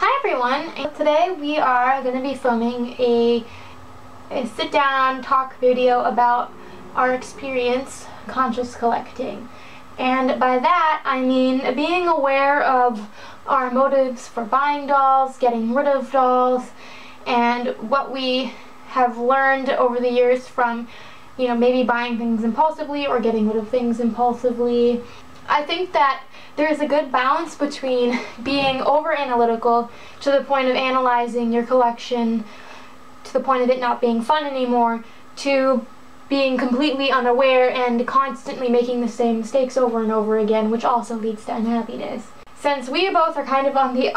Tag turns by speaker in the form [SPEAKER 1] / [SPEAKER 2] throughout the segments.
[SPEAKER 1] Hi everyone, and today we are going to be filming a sit-down talk video about our experience conscious collecting. And by that I mean being aware of our motives for buying dolls, getting rid of dolls, and what we have learned over the years from, you know, maybe buying things impulsively or getting rid of things impulsively. I think that there is a good balance between being over-analytical to the point of analyzing your collection to the point of it not being fun anymore, to being completely unaware and constantly making the same mistakes over and over again, which also leads to unhappiness. Since we both are kind of on the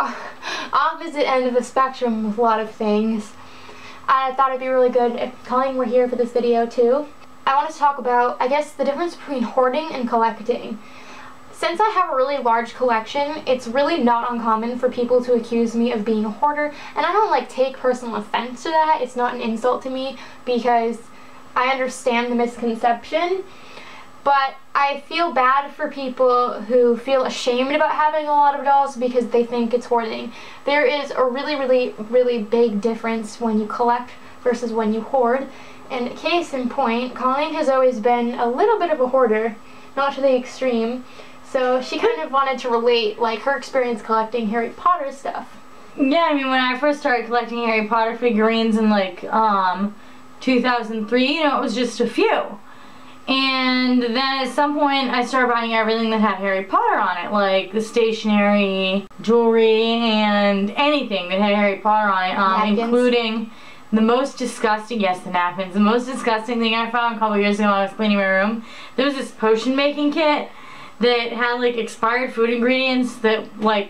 [SPEAKER 1] opposite end of the spectrum with a lot of things, I thought it'd be really good if Colleen were here for this video too. I want to talk about, I guess, the difference between hoarding and collecting. Since I have a really large collection, it's really not uncommon for people to accuse me of being a hoarder, and I don't take personal offense to that. It's not an insult to me because I understand the misconception, but I feel bad for people who feel ashamed about having a lot of dolls because they think it's hoarding. There is a really big difference when you collect versus when you hoard, and case in point, Colleen has always been a little bit of a hoarder, not to the extreme. So she kind of wanted to relate, her experience collecting Harry Potter stuff.
[SPEAKER 2] Yeah, I mean, when I first started collecting Harry Potter figurines in 2003, it was just a few. And then at some point I started buying everything that had Harry Potter on it, like the stationery, jewelry, and anything that had Harry Potter on it, including the most disgusting, yes, the napkins, the most disgusting thing I found a couple years ago when I was cleaning my room. There was this potion making kit that had expired food ingredients that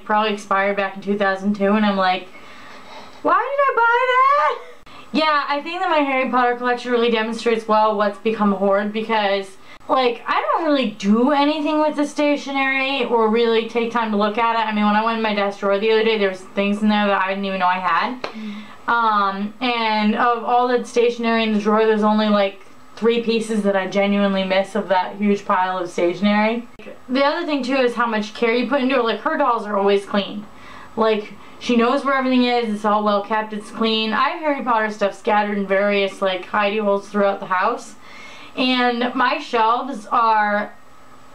[SPEAKER 2] probably expired back in 2002, and I'm like, why did I buy that? Yeah, I think that my Harry Potter collection really demonstrates well what's become a hoard, because I don't really do anything with the stationery or really take time to look at it. I mean, when I went in my desk drawer the other day, there was things in there that I didn't even know I had. And of all the stationery in the drawer, there's only 3 pieces that I genuinely miss of that huge pile of stationery. The other thing too is how much care you put into it. Her dolls are always clean. She knows where everything is, it's all well kept, it's clean. I have Harry Potter stuff scattered in various hidey holes throughout the house. And my shelves are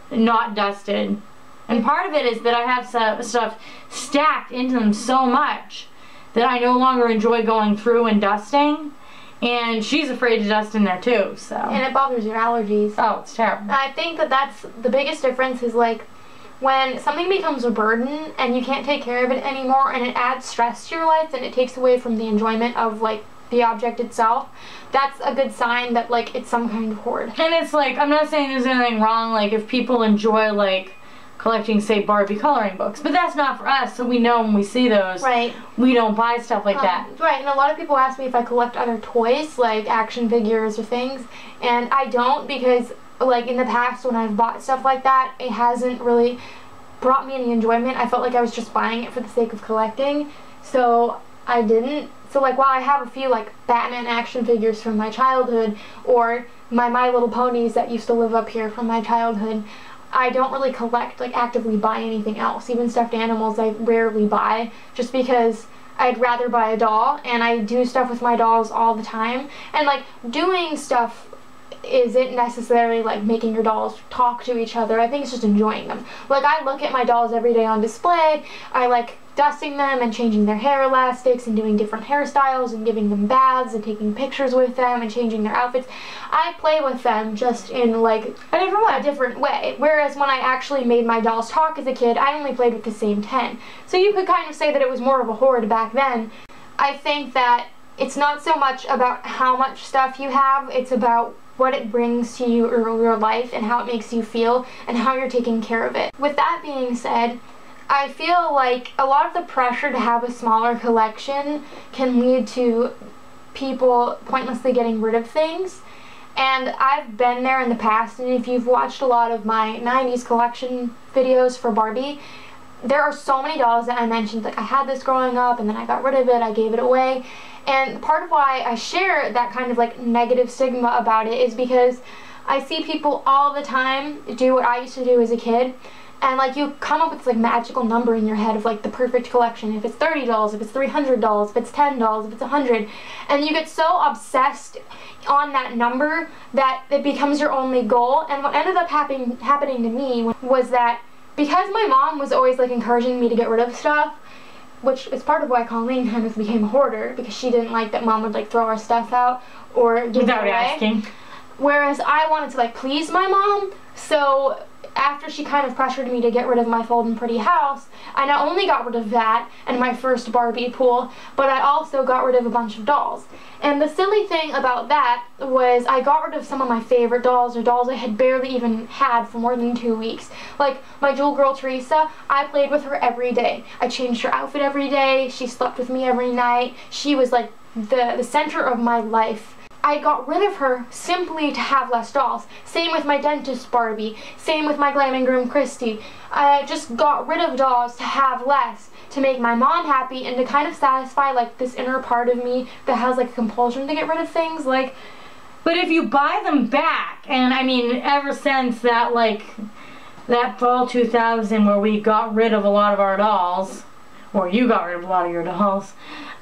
[SPEAKER 2] not dusted. And part of it is that I have stuff stacked into them so much that I no longer enjoy going through and dusting. And she's afraid to dust in there too, so. And
[SPEAKER 1] it bothers your allergies.
[SPEAKER 2] Oh, it's terrible.
[SPEAKER 1] I think that that's the biggest difference is when something becomes a burden and you can't take care of it anymore and it adds stress to your life and it takes away from the enjoyment of the object itself, that's a good sign that it's some kind of hoard.
[SPEAKER 2] And it's I'm not saying there's anything wrong if people enjoy collecting, say, Barbie coloring books, but that's not for us, so we know when we see those,
[SPEAKER 1] right,
[SPEAKER 2] we don't buy stuff like that.
[SPEAKER 1] Right, and a lot of people ask me if I collect other toys, like action figures or things, and I don't, because in the past when I've bought stuff like that, it hasn't really brought me any enjoyment. I felt like I was just buying it for the sake of collecting, so I didn't. So while I have a few Batman action figures from my childhood, or My Little Ponies that used to live up here from my childhood, I don't really collect, actively buy anything else. Even stuffed animals I rarely buy, just because I'd rather buy a doll, and I do stuff with my dolls all the time. And doing stuff isn't necessarily making your dolls talk to each other. I think it's just enjoying them. I look at my dolls every day on display. I like dusting them and changing their hair elastics and doing different hairstyles and giving them baths and taking pictures with them and changing their outfits. I play with them just in a different way. Whereas when I actually made my dolls talk as a kid, I only played with the same 10. So you could kind of say that it was more of a hoard back then. I think that it's not so much about how much stuff you have, it's about what it brings to you or your life and how it makes you feel and how you're taking care of it. With that being said, I feel a lot of the pressure to have a smaller collection can lead to people pointlessly getting rid of things. And I've been there in the past, and if you've watched a lot of my 90s collection videos for Barbie, there are so many dolls that I mentioned, I had this growing up and then I got rid of it, I gave it away. And part of why I share that kind of negative stigma about it is because I see people all the time do what I used to do as a kid. and like you come up with this like magical number in your head of like the perfect collection. If it's $30, if it's $300, if it's $10, if it's $100, and you get so obsessed on that number that it becomes your only goal. And what ended up happening to me was that because my mom was always like encouraging me to get rid of stuff, which is part of why Colleen kind of became a hoarder, because she didn't like that mom would like throw our stuff out or give it away. Asking. Whereas I wanted to like please my mom, so after she kind of pressured me to get rid of my Fold and Pretty house, I not only got rid of that and my first Barbie pool, but I also got rid of a bunch of dolls. And the silly thing about that was I got rid of some of my favorite dolls, or dolls I had barely even had for more than 2 weeks. Like my jewel girl Teresa, I played with her every day. I changed her outfit every day. She slept with me every night. She was like the center of my life. I got rid of her simply to have less dolls. Same with my dentist Barbie. Same with my glam and groom Christy. I just got rid of dolls to have less, to make my mom happy and to kind of satisfy like this inner part of me that has like a compulsion to get rid of things. Like,
[SPEAKER 2] but if you buy them back, and I mean ever since that like that fall 2000 where we got rid of a lot of our dolls, or you got rid of a lot of your dolls,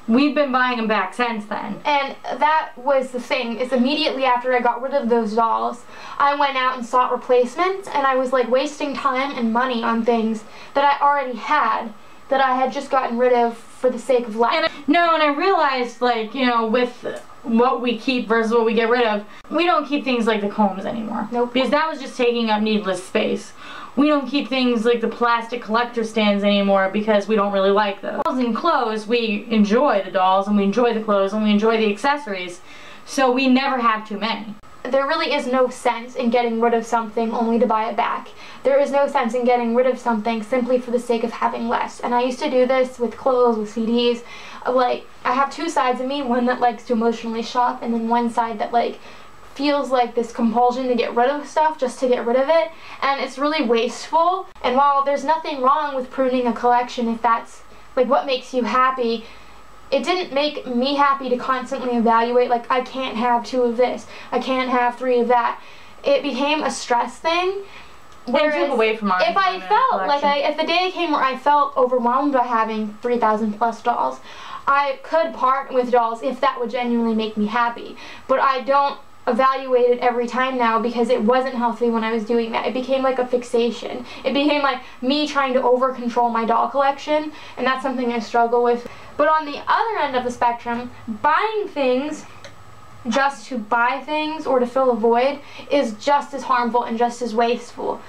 [SPEAKER 2] we've been buying them back since then.
[SPEAKER 1] And that was the thing, is immediately after I got rid of those dolls, I went out and sought replacements, and I was like wasting time and money on things that I already had, that I had just gotten rid of for the sake of life.
[SPEAKER 2] And I realized, like, you know, with what we keep versus what we get rid of, we don't keep things like the combs anymore.
[SPEAKER 1] Nope.
[SPEAKER 2] Because that was just taking up needless space. We don't keep things like the plastic collector stands anymore because we don't really like those. Dolls and clothes, we enjoy the dolls and we enjoy the clothes and we enjoy the accessories, so we never have too many.
[SPEAKER 1] There really is no sense in getting rid of something only to buy it back. There is no sense in getting rid of something simply for the sake of having less. And I used to do this with clothes, with CDs. Like, I have two sides of me, one that likes to emotionally shop, and then one side that like feels like this compulsion to get rid of stuff just to get rid of it, and it's really wasteful. And while there's nothing wrong with pruning a collection if that's like what makes you happy, it didn't make me happy to constantly evaluate like I can't have 2 of this, I can't have 3 of that. It became a stress thing. Whereas
[SPEAKER 2] took away from our
[SPEAKER 1] if I felt like if the day came where I felt overwhelmed by having 3,000 plus dolls, I could part with dolls if that would genuinely make me happy. But I don't evaluate it every time now because it wasn't healthy when I was doing that. It became like a fixation. It became like me trying to over control my doll collection, and that's something I struggle with. But on the other end of the spectrum, buying things just to buy things or to fill a void is just as harmful and just as wasteful.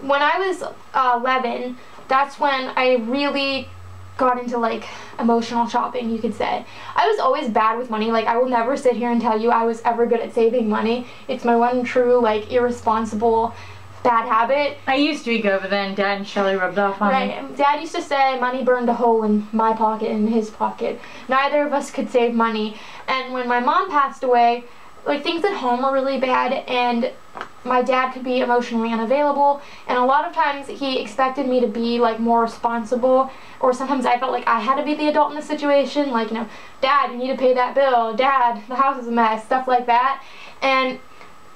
[SPEAKER 1] When I was 11, that's when I really got into like emotional shopping, you could say. I was always bad with money. Like, I will never sit here and tell you I was ever good at saving money. It's my one true like irresponsible bad habit.
[SPEAKER 2] I used to be good, but then Dad and Shelly rubbed off on me.
[SPEAKER 1] Right. Dad used to say money burned a hole in my pocket and in his pocket. Neither of us could save money. And when my mom passed away, like, things at home were really bad, and my dad could be emotionally unavailable, and a lot of times he expected me to be like more responsible, or sometimes I felt like I had to be the adult in the situation, like, you know, Dad, you need to pay that bill, Dad, the house is a mess, stuff like that. And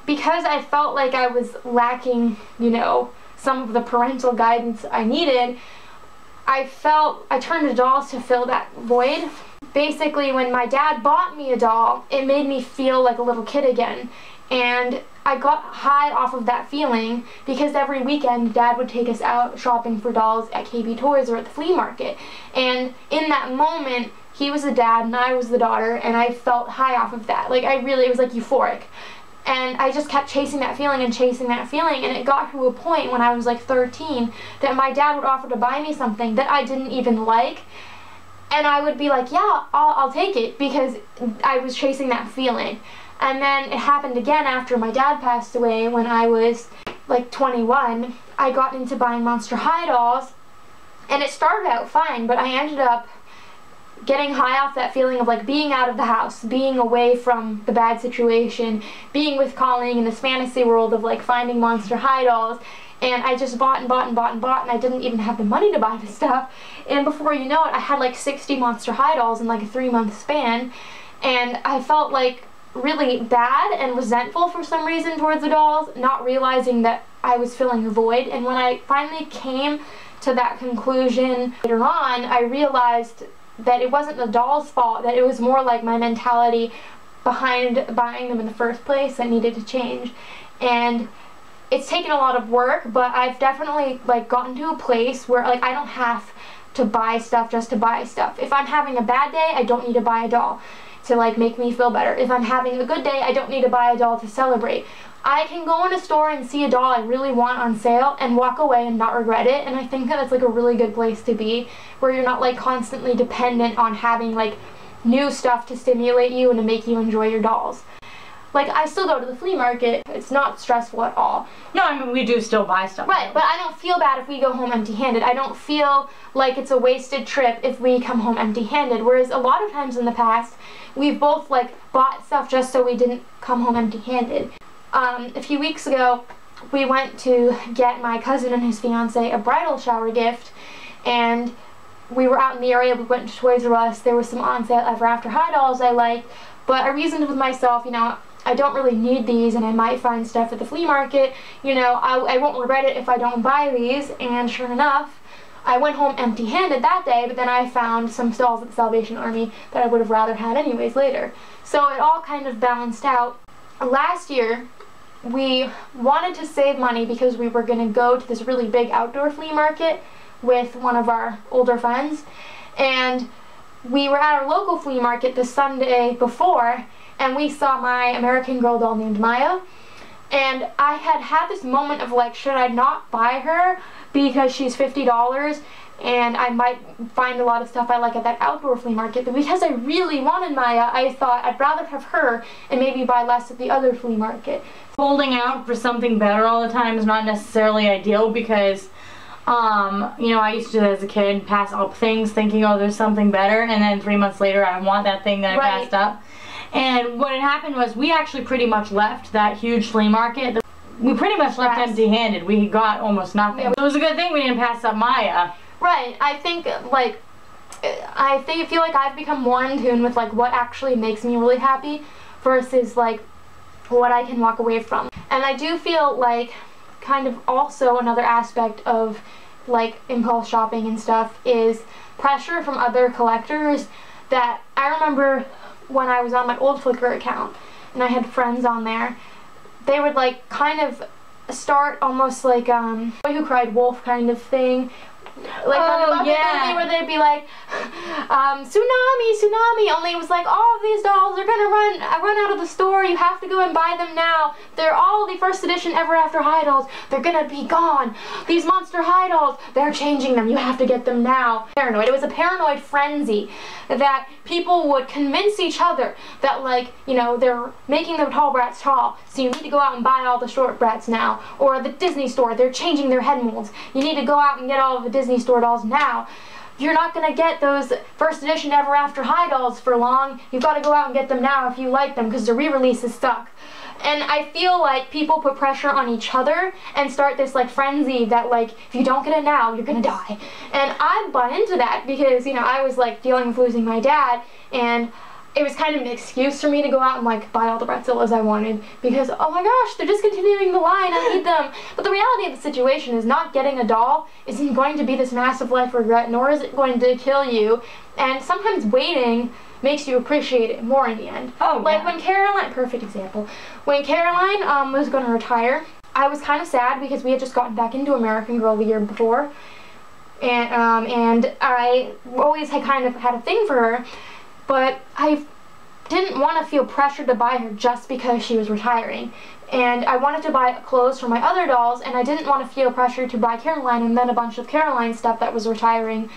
[SPEAKER 1] because I felt like I was lacking, you know, some of the parental guidance I needed, I turned to dolls to fill that void. Basically, when my dad bought me a doll, it made me feel like a little kid again. And I got high off of that feeling because every weekend Dad would take us out shopping for dolls at KB Toys or at the flea market. And in that moment, he was the dad and I was the daughter, and I felt high off of that. Like, it was like euphoric. And I just kept chasing that feeling and chasing that feeling, and it got to a point when I was like 13 that my dad would offer to buy me something that I didn't even like, and I would be like, yeah, I'll take it, because I was chasing that feeling. And then it happened again after my dad passed away when I was like 21. I got into buying Monster High dolls, and it started out fine, but I ended up getting high off that feeling of like being out of the house, being away from the bad situation, being with Colleen in this fantasy world of like finding Monster High dolls. And I just bought and bought and bought and bought, and I didn't even have the money to buy the stuff. And before you know it, I had like 60 Monster High dolls in like a 3-month span. And I felt like really bad and resentful for some reason towards the dolls, not realizing that I was filling a void. And when I finally came to that conclusion later on, I realized that it wasn't the doll's fault, that it was more like my mentality behind buying them in the first place that needed to change. And it's taken a lot of work, but I've definitely like gotten to a place where like I don't have to buy stuff just to buy stuff. If I'm having a bad day, I don't need to buy a doll to like make me feel better. If I'm having a good day, I don't need to buy a doll to celebrate. I can go in a store and see a doll I really want on sale and walk away and not regret it, and I think that it's like a really good place to be, where you're not like constantly dependent on having like new stuff to stimulate you and to make you enjoy your dolls. Like, I still go to the flea market. It's not stressful at all.
[SPEAKER 2] No, I mean, we do still buy stuff.
[SPEAKER 1] Right, but I don't feel bad if we go home empty-handed. I don't feel like it's a wasted trip if we come home empty-handed. Whereas a lot of times in the past, we've both, like, bought stuff just so we didn't come home empty-handed. A few weeks ago, we went to get my cousin and his fiance a bridal shower gift, and we were out in the area. We went to Toys R Us. There was some on-sale Ever After High dolls I liked, but I reasoned with myself, you know, I don't really need these, and I might find stuff at the flea market. You know, I won't regret it if I don't buy these. And sure enough, I went home empty-handed that day, but then I found some dolls at the Salvation Army that I would have rather had anyways later. So it all kind of balanced out. Last year, we wanted to save money because we were going to go to this really big outdoor flea market with one of our older friends. And we were at our local flea market the Sunday before, and we saw my American Girl doll named Maya, and I had this moment of like, should I not buy her because she's $50 and I might find a lot of stuff I like at that outdoor flea market, but because I really wanted Maya, I thought I'd rather have her and maybe buy less at the other flea market.
[SPEAKER 2] Holding out for something better all the time is not necessarily ideal because you know, I used to do that as a kid, pass up things thinking, oh, there's something better, and then 3 months later I want that thing that I passed up. And what had happened was we actually pretty much left that huge flea market. We pretty much left empty-handed. We got almost nothing. Yeah. So it was a good thing we didn't pass up Maya.
[SPEAKER 1] Right. I think, like, I feel like I've become more in tune with, like, what actually makes me really happy versus, like, what I can walk away from. And I do feel like kind of also another aspect of, like, impulse shopping and stuff is pressure from other collectors. That I remember when I was on my old Flickr account and I had friends on there, they would like kind of start almost like Boy Who Cried Wolf kind of thing. Like on the movie where they'd be like, tsunami, tsunami, only it was like, all of these dolls are gonna run out of the store, you have to go and buy them now. They're all the first edition Ever After High dolls, they're gonna be gone. These Monster High dolls, they're changing them, you have to get them now. Paranoid. It was a paranoid frenzy that people would convince each other that, like, you know, they're making the tall brats tall, so you need to go out and buy all the short brats now. Or the Disney store, they're changing their head molds, you need to go out and get all of the Disney store dolls now. You're not going to get those first edition Ever After High dolls for long. You've got to go out and get them now if you like them, because the re-releases suck. And I feel like people put pressure on each other and start this like frenzy that like, if you don't get it now, you're gonna die. And I bought into that because, you know, I was like dealing with losing my dad, and it was kind of an excuse for me to go out and like buy all the Bratzilla's I wanted because, oh my gosh, they're discontinuing the line, I need them. But the reality of the situation is not getting a doll isn't going to be this massive life regret, nor is it going to kill you. And sometimes waiting makes you appreciate it more in the end. Oh, like when Caroline, perfect example, when Caroline was going to retire, I was kind of sad because we had just gotten back into American Girl the year before, and I always had kind of had a thing for her, but I didn't want to feel pressured to buy her just because she was retiring. And I wanted to buy clothes for my other dolls, and I didn't want to feel pressured to buy Caroline and then a bunch of Caroline stuff that was retiring.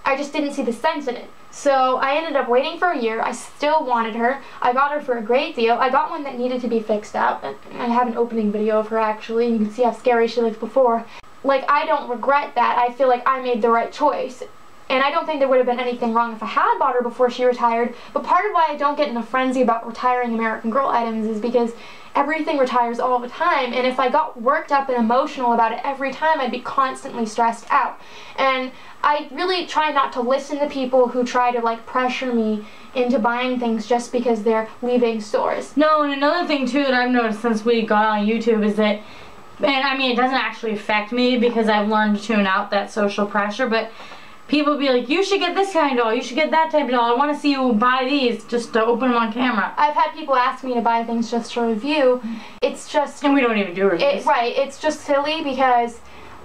[SPEAKER 1] I just didn't see the sense in it. So I ended up waiting for a year. I still wanted her. I got her for a great deal. I got one that needed to be fixed up. I have an opening video of her actually. You can see how scary she looked before. Like, I don't regret that. I feel like I made the right choice. And I don't think there would have been anything wrong if I had bought her before she retired. But part of why I don't get in a frenzy about retiring American Girl items is because everything retires all the time. And if I got worked up and emotional about it every time, I'd be constantly stressed out. And I really try not to listen to people who try to like pressure me into buying things just because they're leaving stores.
[SPEAKER 2] No, and another thing too that I've noticed since we got on YouTube is that And I mean, it doesn't actually affect me because I've learned to tune out that social pressure, but people be like, you should get this kind of doll, you should get that type of doll, I want to see you buy these just to open them on camera.
[SPEAKER 1] I've had people ask me to buy things just to review. It's just...
[SPEAKER 2] And we don't even do reviews.
[SPEAKER 1] Right, it's just silly because,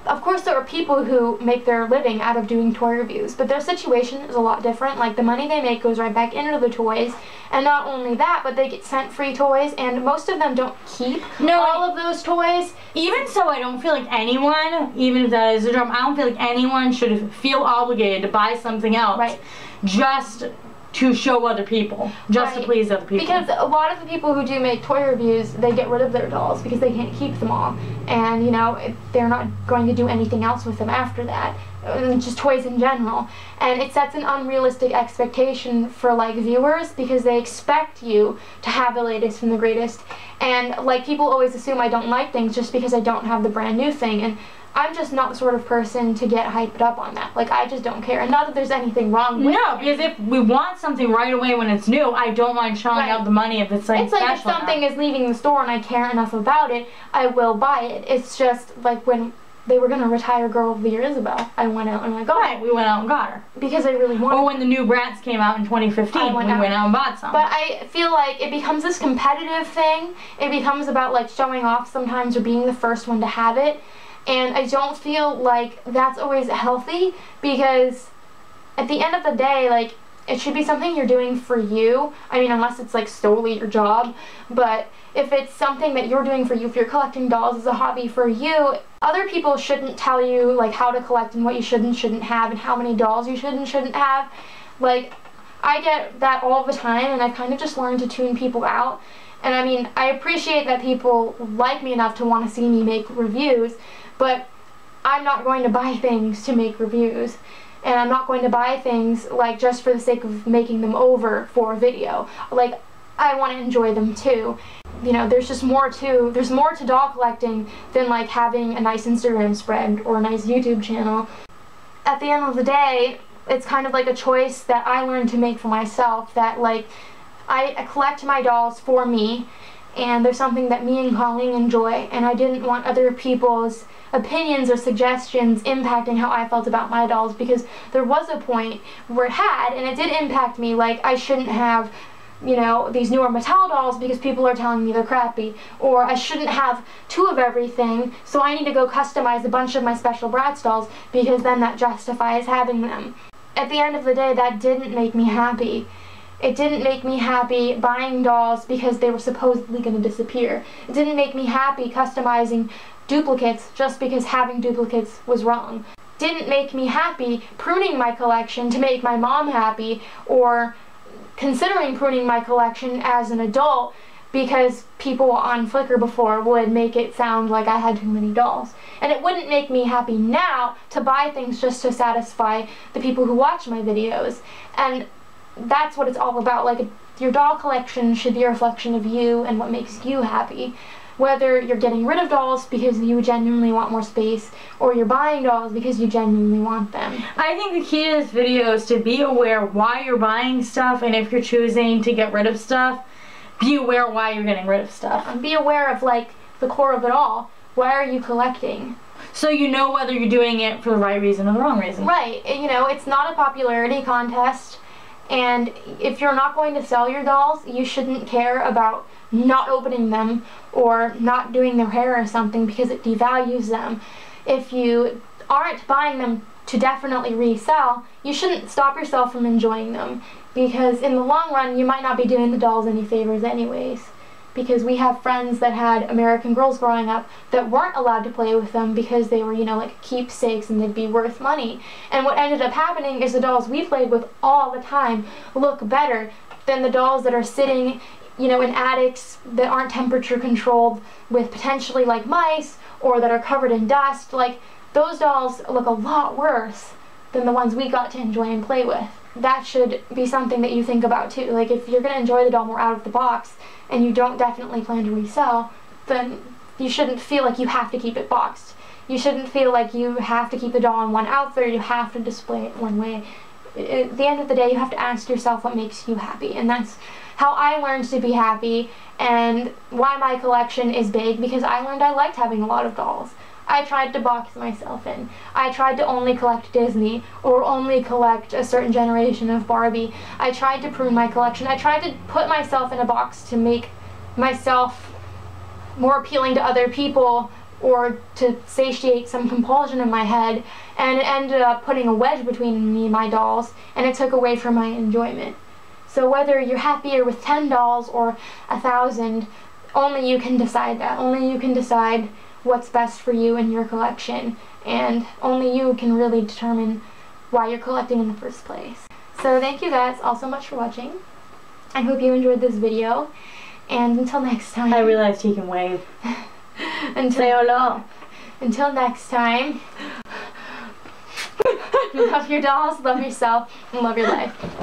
[SPEAKER 1] of course, there are people who make their living out of doing toy reviews, but their situation is a lot different. Like, the money they make goes right back into the toys, and not only that, but they get sent free toys, and most of them don't keep all of those toys.
[SPEAKER 2] Even so, I don't feel like anyone, even if that is a drum, I don't feel like anyone should feel obligated to buy something else just to show other people, just to please other people.
[SPEAKER 1] Because a lot of the people who do make toy reviews, they get rid of their dolls because they can't keep them all. And, you know, they're not going to do anything else with them after that. Just toys in general. And it sets an unrealistic expectation for, like, viewers because they expect you to have the latest and the greatest. And, like, people always assume I don't like things just because I don't have the brand new thing. And I'm just not the sort of person to get hyped up on that. Like, I just don't care. And not that there's anything wrong with
[SPEAKER 2] it. Because if we want something right away when it's new, I don't mind shelling out the money if it's, like,
[SPEAKER 1] it's like if something is leaving the store and I care enough about it, I will buy it. It's just, like, when they were going to retire Girl of the Year Isabel, I went out and I got it.
[SPEAKER 2] We went out and got her.
[SPEAKER 1] Because I really wanted
[SPEAKER 2] Or when the new Bratz came out in 2015, we went out and bought some.
[SPEAKER 1] But I feel like it becomes this competitive thing. It becomes about, like, showing off sometimes or being the first one to have it. And I don't feel like that's always healthy because at the end of the day, like, it should be something you're doing for you. I mean, unless it's, like, solely your job. But if it's something that you're doing for you, if you're collecting dolls as a hobby for you, other people shouldn't tell you, like, how to collect and what you should and shouldn't have and how many dolls you should and shouldn't have. Like, I get that all the time, and I've kind of just learned to tune people out. And I mean, I appreciate that people like me enough to want to see me make reviews, but I'm not going to buy things to make reviews. And I'm not going to buy things, like, just for the sake of making them over for a video. Like, I want to enjoy them too. You know, there's more to doll collecting than, like, having a nice Instagram spread or a nice YouTube channel. At the end of the day, it's kind of like a choice that I learned to make for myself, that, like, I collect my dolls for me, and there's something that me and Colleen enjoy, and I didn't want other people's opinions or suggestions impacting how I felt about my dolls, because there was a point where it had, and it did impact me. Like, I shouldn't have, you know, these newer Mattel dolls because people are telling me they're crappy, or I shouldn't have 2 of everything, so I need to go customize a bunch of my special Bratz dolls because then that justifies having them. At the end of the day, that didn't make me happy. It didn't make me happy buying dolls because they were supposedly going to disappear. It didn't make me happy customizing duplicates just because having duplicates was wrong. It didn't make me happy pruning my collection to make my mom happy, or considering pruning my collection as an adult because people on Flickr before would make it sound like I had too many dolls. And it wouldn't make me happy now to buy things just to satisfy the people who watch my videos. And that's what it's all about. Like, your doll collection should be a reflection of you and what makes you happy. Whether you're getting rid of dolls because you genuinely want more space, or you're buying dolls because you genuinely want them.
[SPEAKER 2] I think the key to this video is to be aware why you're buying stuff, and if you're choosing to get rid of stuff, be aware why you're getting rid of stuff.
[SPEAKER 1] And be aware of, like, the core of it all. Why are you collecting?
[SPEAKER 2] So you know whether you're doing it for the right reason or the wrong reason.
[SPEAKER 1] Right. You know, it's not a popularity contest. And if you're not going to sell your dolls, you shouldn't care about not opening them or not doing their hair or something because it devalues them. If you aren't buying them to definitely resell, you shouldn't stop yourself from enjoying them, because in the long run you might not be doing the dolls any favors anyways. Because we have friends that had American Girls growing up that weren't allowed to play with them because they were, you know, like keepsakes and they'd be worth money. And what ended up happening is the dolls we played with all the time look better than the dolls that are sitting, you know, in attics that aren't temperature controlled with potentially, like, mice, or that are covered in dust. Like, those dolls look a lot worse than the ones we got to enjoy and play with. That should be something that you think about too. Like, if you're going to enjoy the doll more out of the box and you don't definitely plan to resell, then you shouldn't feel like you have to keep it boxed. You shouldn't feel like you have to keep the doll in one outfit, or you have to display it one way. At the end of the day, you have to ask yourself what makes you happy, and that's how I learned to be happy and why my collection is big, because I learned I liked having a lot of dolls. I tried to box myself in. I tried to only collect Disney or only collect a certain generation of Barbie. I tried to prune my collection. I tried to put myself in a box to make myself more appealing to other people or to satiate some compulsion in my head, and it ended up putting a wedge between me and my dolls, and it took away from my enjoyment. So whether you're happier with 10 dolls or 1,000, only you can decide that. Only you can decide what's best for you in your collection, and only you can really determine why you're collecting in the first place. So thank you guys all so much for watching. I hope you enjoyed this video, and until next time.
[SPEAKER 2] I realized he can wave. Say hello.
[SPEAKER 1] Until next time, love your dolls, love yourself, and love your life.